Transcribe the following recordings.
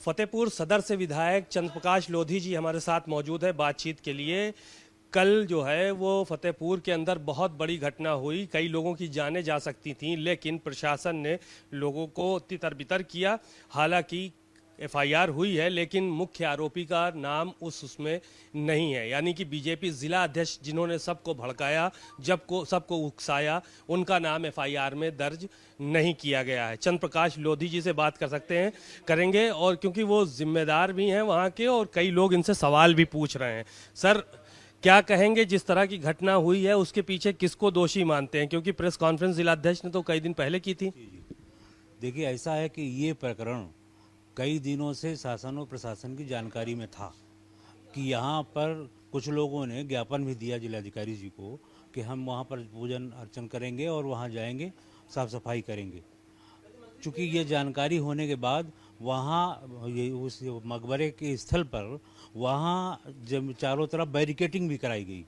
फतेहपुर सदर से विधायक चंद्रप्रकाश लोधी जी हमारे साथ मौजूद है बातचीत के लिए। कल जो है वो फतेहपुर के अंदर बहुत बड़ी घटना हुई, कई लोगों की जानें जा सकती थीं, लेकिन प्रशासन ने लोगों को तितर-बितर किया। हालांकि एफआईआर हुई है, लेकिन मुख्य आरोपी का नाम उसमें नहीं है, यानी कि बीजेपी जिला अध्यक्ष जिन्होंने सबको भड़काया, सबको उकसाया, उनका नाम एफआईआर में दर्ज नहीं किया गया है। चंद्रप्रकाश लोधी जी से बात करेंगे, और क्योंकि वो जिम्मेदार भी हैं वहाँ के और कई लोग इनसे सवाल भी पूछ रहे हैं। सर, क्या कहेंगे, जिस तरह की घटना हुई है उसके पीछे किसको दोषी मानते हैं? क्योंकि प्रेस कॉन्फ्रेंस जिलाध्यक्ष ने तो कई दिन पहले की थी। देखिए, ऐसा है कि ये प्रकरण कई दिनों से शासन और प्रशासन की जानकारी में था कि यहाँ पर कुछ लोगों ने ज्ञापन भी दिया जिलाधिकारी जी को कि हम वहाँ पर पूजन अर्चन करेंगे और वहाँ जाएंगे, साफ सफाई करेंगे। चूँकि ये जानकारी होने के बाद वहाँ ये उस मकबरे के स्थल पर वहाँ जब चारों तरफ बैरिकेटिंग भी कराई गई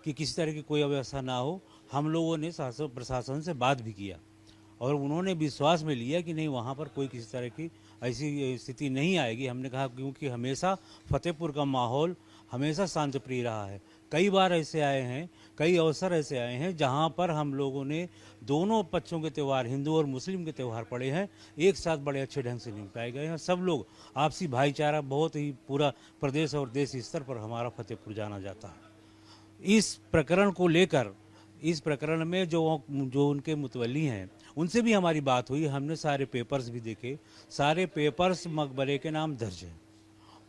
कि किसी तरह की कोई अव्यवस्था ना हो। हम लोगों ने शासन प्रशासन से बात भी किया और उन्होंने विश्वास में लिया कि नहीं, वहाँ पर कोई किसी तरह की ऐसी स्थिति नहीं आएगी। हमने कहा क्योंकि हमेशा फतेहपुर का माहौल हमेशा शांतिप्रिय रहा है। कई बार ऐसे आए हैं, कई अवसर ऐसे आए हैं जहाँ पर हम लोगों ने दोनों पक्षों के त्यौहार, हिंदू और मुस्लिम के त्यौहार पड़े हैं, एक साथ बड़े अच्छे ढंग से निपटाए गए हैं। सब लोग आपसी भाईचारा बहुत ही पूरा प्रदेश और देश स्तर पर हमारा फतेहपुर जाना जाता है। इस प्रकरण को लेकर, इस प्रकरण में जो उनके मुतवल्ली हैं उनसे भी हमारी बात हुई। हमने सारे पेपर्स भी देखे, सारे पेपर्स मकबरे के नाम दर्ज हैं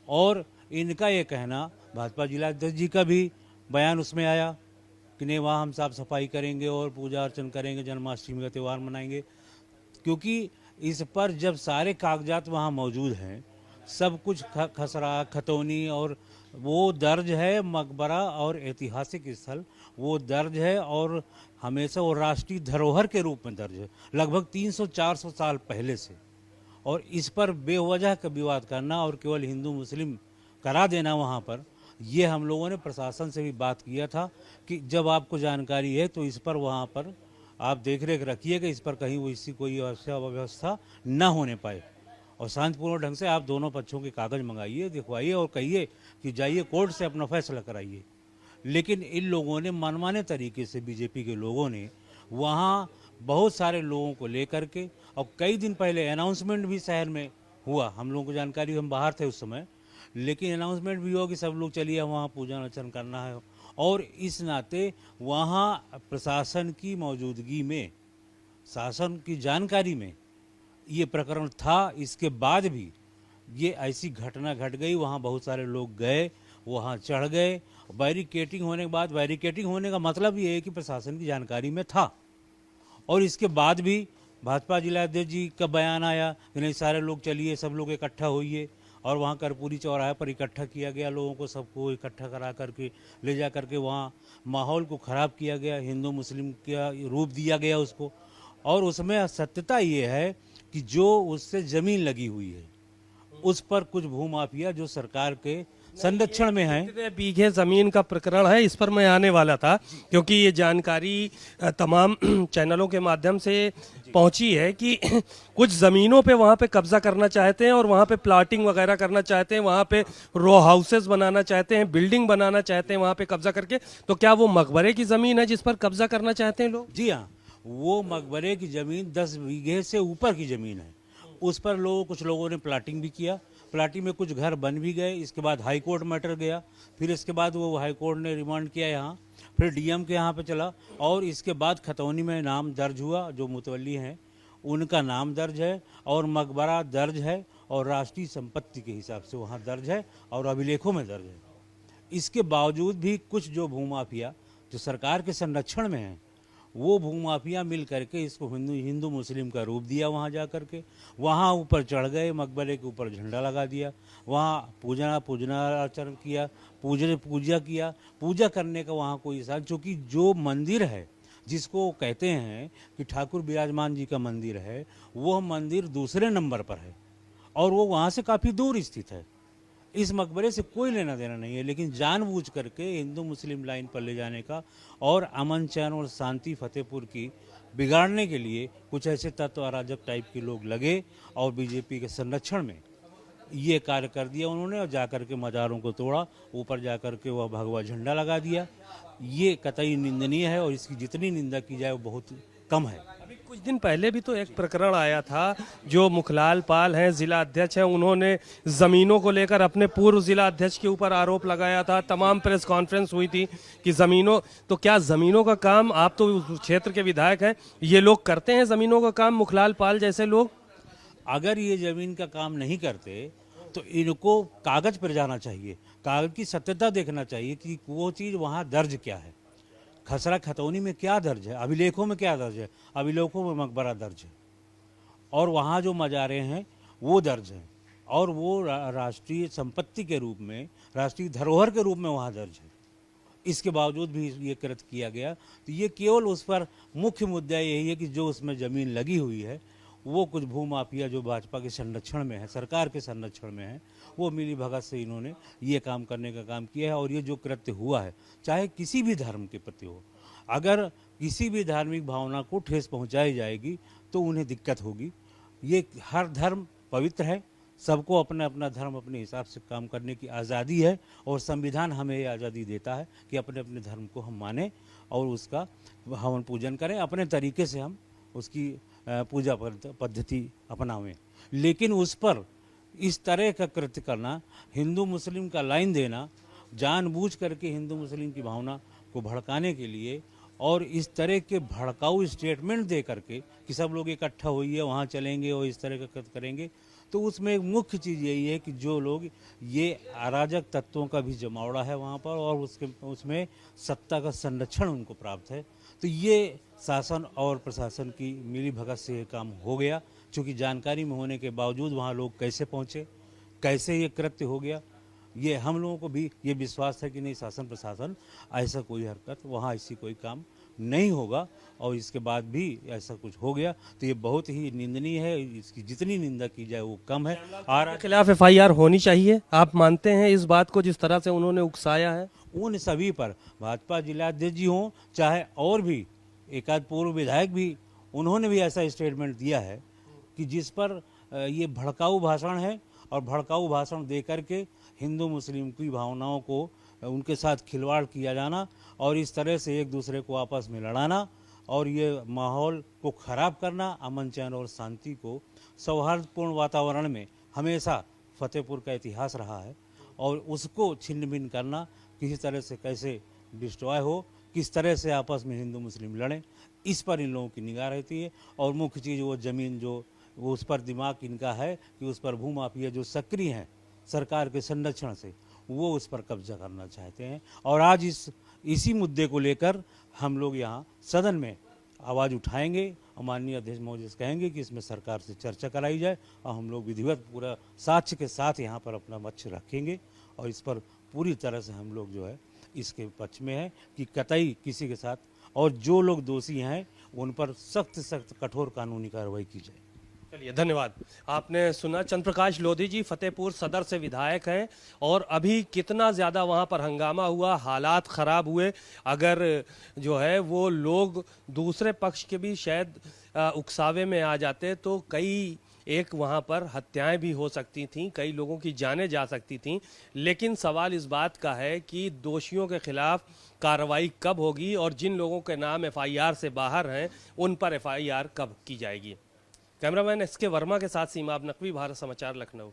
और इनका ये कहना, भाजपा जिलाध्यक्ष जी का भी बयान उसमें आया कि नहीं, वहाँ हम साफ सफाई करेंगे और पूजा अर्चन करेंगे, जन्माष्टमी का त्यौहार मनाएंगे। क्योंकि इस पर जब सारे कागजात वहाँ मौजूद हैं, सब कुछ खसरा खतौनी और वो दर्ज है, मकबरा और ऐतिहासिक स्थल वो दर्ज है और हमेशा वो राष्ट्रीय धरोहर के रूप में दर्ज है, लगभग 300-400 साल पहले से। और इस पर बेवजह का विवाद करना और केवल हिंदू मुस्लिम करा देना वहाँ पर, ये हम लोगों ने प्रशासन से भी बात किया था कि जब आपको जानकारी है तो इस पर वहाँ पर आप देख रेख रखिए कि इस पर कहीं वैसी कोई अव्यवस्था न होने पाए और शांतिपूर्ण ढंग से आप दोनों पक्षों के कागज मंगाइए, दिखवाइए और कहिए कि जाइए कोर्ट से अपना फैसला कराइए। लेकिन इन लोगों ने मनमाने तरीके से, बीजेपी के लोगों ने वहाँ बहुत सारे लोगों को लेकर के, और कई दिन पहले अनाउंसमेंट भी शहर में हुआ, हम लोगों को जानकारी, हम बाहर थे उस समय, लेकिन अनाउंसमेंट भी हुआ कि सब लोग चलिए वहाँ पूजन अर्चन करना है। और इस नाते वहाँ प्रशासन की मौजूदगी में, शासन की जानकारी में ये प्रकरण था। इसके बाद भी ये ऐसी घटना घट गई, वहाँ बहुत सारे लोग गए, वहाँ चढ़ गए। बैरिकेटिंग होने के बाद, बैरिकेटिंग होने का मतलब ये है कि प्रशासन की जानकारी में था और इसके बाद भी भाजपा जिलाध्यक्ष जी का बयान आया कि नहीं, सारे लोग चलिए, सब लोग इकट्ठा होइए, और वहाँ कर्पूरी चौराहे पर इकट्ठा किया गया लोगों को, सबको इकट्ठा करा करके ले जा करके वहाँ माहौल को ख़राब किया गया, हिंदू मुस्लिम का रूप दिया गया उसको। और उसमें सत्यता ये है कि जो उससे ज़मीन लगी हुई है उस पर कुछ भूमाफिया जो सरकार के संरक्षण में है। कितने बीघे जमीन का प्रकरण है, इस पर मैं आने वाला था, क्योंकि ये जानकारी तमाम चैनलों के माध्यम से पहुंची है कि कुछ जमीनों पे वहां पे कब्जा करना चाहते हैं और वहां पे प्लाटिंग वगैरह करना चाहते हैं, वहां पे रो हाउसेस बनाना चाहते हैं, बिल्डिंग बनाना चाहते हैं वहां पे कब्जा करके। तो क्या वो मकबरे की जमीन है जिस पर कब्जा करना चाहते हैं लोग? जी हाँ, वो मकबरे की जमीन 10 बीघे से ऊपर की जमीन है। उस पर कुछ लोगों ने प्लाटिंग भी किया, प्लाटिंग में कुछ घर बन भी गए। इसके बाद हाई कोर्ट मैटर गया, फिर इसके बाद वो हाई कोर्ट ने रिमांड किया यहाँ, फिर डीएम के यहाँ पे चला और इसके बाद खतौनी में नाम दर्ज हुआ, जो मुतवल्ली हैं उनका नाम दर्ज है और मकबरा दर्ज है और राष्ट्रीय संपत्ति के हिसाब से वहाँ दर्ज है और अभिलेखों में दर्ज है। इसके बावजूद भी कुछ जो भूमाफिया जो सरकार के संरक्षण में हैं, वो भूमाफिया मिल करके इसको हिंदू मुस्लिम का रूप दिया। वहाँ जा करके वहाँ ऊपर चढ़ गए, मकबरे के ऊपर झंडा लगा दिया, वहाँ पूजना अर्चन किया, पूजा करने का वहाँ कोई हिसाब। चूँकि जो मंदिर है जिसको कहते हैं कि ठाकुर विराजमान जी का मंदिर है, वो मंदिर दूसरे नंबर पर है और वो वहाँ से काफ़ी दूर स्थित है। इस मकबरे से कोई लेना देना नहीं है, लेकिन जानबूझ करके हिंदू मुस्लिम लाइन पर ले जाने का और अमन चैन और शांति फतेहपुर की बिगाड़ने के लिए कुछ ऐसे तत्व अराजक टाइप के लोग लगे और बीजेपी के संरक्षण में ये कार्य कर दिया उन्होंने और जाकर के मज़ारों को तोड़ा, ऊपर जाकर के वह भगवा झंडा लगा दिया। ये कतई निंदनीय है और इसकी जितनी निंदा की जाए वो बहुत कम है। अभी कुछ दिन पहले भी तो एक प्रकरण आया था, जो मुखलाल पाल हैं, जिला अध्यक्ष हैं, उन्होंने जमीनों को लेकर अपने पूर्व जिला अध्यक्ष के ऊपर आरोप लगाया था। तमाम प्रेस कॉन्फ्रेंस हुई थी कि जमीनों, तो क्या जमीनों का काम, आप तो उस क्षेत्र के विधायक हैं, ये लोग करते हैं जमीनों का काम, मुखलाल पाल जैसे लोग? अगर ये ज़मीन का काम नहीं करते तो इनको कागज़ पर जाना चाहिए, कागज़ की सत्यता देखना चाहिए कि वो चीज़ वहाँ दर्ज क्या है, खसरा खतौनी में क्या दर्ज है, अभिलेखों में क्या दर्ज है, अभिलेखों में मकबरा दर्ज है और वहाँ जो मज़ारें हैं वो दर्ज हैं और वो राष्ट्रीय संपत्ति के रूप में, राष्ट्रीय धरोहर के रूप में वहाँ दर्ज है। इसके बावजूद भी ये कृत किया गया। तो ये केवल उस पर मुख्य मुद्दा यही है कि जो उसमें ज़मीन लगी हुई है वो कुछ भूमाफिया जो भाजपा के संरक्षण में है, सरकार के संरक्षण में है, वो मिली भगत से इन्होंने ये काम करने का काम किया है। और ये जो कृत्य हुआ है, चाहे किसी भी धर्म के प्रति हो, अगर किसी भी धार्मिक भावना को ठेस पहुंचाई जाएगी तो उन्हें दिक्कत होगी। ये हर धर्म पवित्र है, सबको अपना अपना धर्म अपने हिसाब से काम करने की आज़ादी है और संविधान हमें ये आज़ादी देता है कि अपने अपने धर्म को हम मानें और उसका हवन पूजन करें, अपने तरीके से हम उसकी पूजा पद्धति अपनावें। लेकिन उस पर इस तरह का कृत्य करना, हिंदू मुस्लिम का लाइन देना, जानबूझ करके हिंदू मुस्लिम की भावना को भड़काने के लिए और इस तरह के भड़काऊ स्टेटमेंट दे करके कि सब लोग इकट्ठा होइए, वहाँ चलेंगे और इस तरह का कृत्य करेंगे, तो उसमें एक मुख्य चीज़ यही है कि जो लोग, ये अराजक तत्वों का भी जमावड़ा है वहाँ पर और उसमें सत्ता का संरक्षण उनको प्राप्त है। तो ये शासन और प्रशासन की मिली भगत से ये काम हो गया, क्योंकि जानकारी में होने के बावजूद वहाँ लोग कैसे पहुँचे, कैसे ये कृत्य हो गया, ये हम लोगों को भी ये विश्वास है कि नहीं, शासन प्रशासन ऐसा कोई हरकत, वहाँ ऐसी कोई काम नहीं होगा। और इसके बाद भी ऐसा कुछ हो गया तो ये बहुत ही निंदनीय है, इसकी जितनी निंदा की जाए वो कम है। और खिलाफ एफआईआर होनी चाहिए, आप मानते हैं इस बात को, जिस तरह से उन्होंने उकसाया है? उन सभी पर, भाजपा जिलाध्यक्ष जी हों चाहे और भी एक आध पूर्व विधायक भी, उन्होंने भी ऐसा स्टेटमेंट दिया है कि जिस पर ये भड़काऊ भाषण है और भड़काऊ भाषण दे करके हिंदू मुस्लिम की भावनाओं को, उनके साथ खिलवाड़ किया जाना और इस तरह से एक दूसरे को आपस में लड़ाना और ये माहौल को ख़राब करना, अमन चैन और शांति को सौहार्दपूर्ण वातावरण में हमेशा फतेहपुर का इतिहास रहा है और उसको छिन्न भिन्न करना, किसी तरह से कैसे डिस्ट्रॉय हो, किस तरह से आपस में हिंदू मुस्लिम लड़ें, इस पर इन लोगों की निगाह रहती है। और मुख्य चीज़ वो ज़मीन जो, वो उस पर दिमाग इनका है कि उस पर भूमाफिया जो सक्रिय हैं सरकार के संरक्षण से, वो उस पर कब्जा करना चाहते हैं। और आज इसी मुद्दे को लेकर हम लोग यहाँ सदन में आवाज़ उठाएंगे और माननीय अध्यक्ष महोदय से कहेंगे कि इसमें सरकार से चर्चा कराई जाए और हम लोग विधिवत पूरा साक्ष्य के साथ यहाँ पर अपना पक्ष रखेंगे और इस पर पूरी तरह से हम लोग जो है इसके पक्ष में है कि कतई किसी के साथ, और जो लोग दोषी हैं उन पर सख्त सख्त कठोर कानूनी कार्रवाई की जाए। चलिए, धन्यवाद। आपने सुना, चंद्र प्रकाश लोधी जी फतेहपुर सदर से विधायक हैं और अभी कितना ज़्यादा वहाँ पर हंगामा हुआ, हालात ख़राब हुए। अगर जो है वो लोग दूसरे पक्ष के भी शायद उकसावे में आ जाते तो कई एक वहाँ पर हत्याएं भी हो सकती थीं, कई लोगों की जानें जा सकती थीं। लेकिन सवाल इस बात का है कि दोषियों के खिलाफ कार्रवाई कब होगी और जिन लोगों के नाम एफआईआर से बाहर हैं उन पर एफआईआर कब की जाएगी। कैमरामैन एसके वर्मा के साथ सीमा नकवी, भारत समाचार, लखनऊ।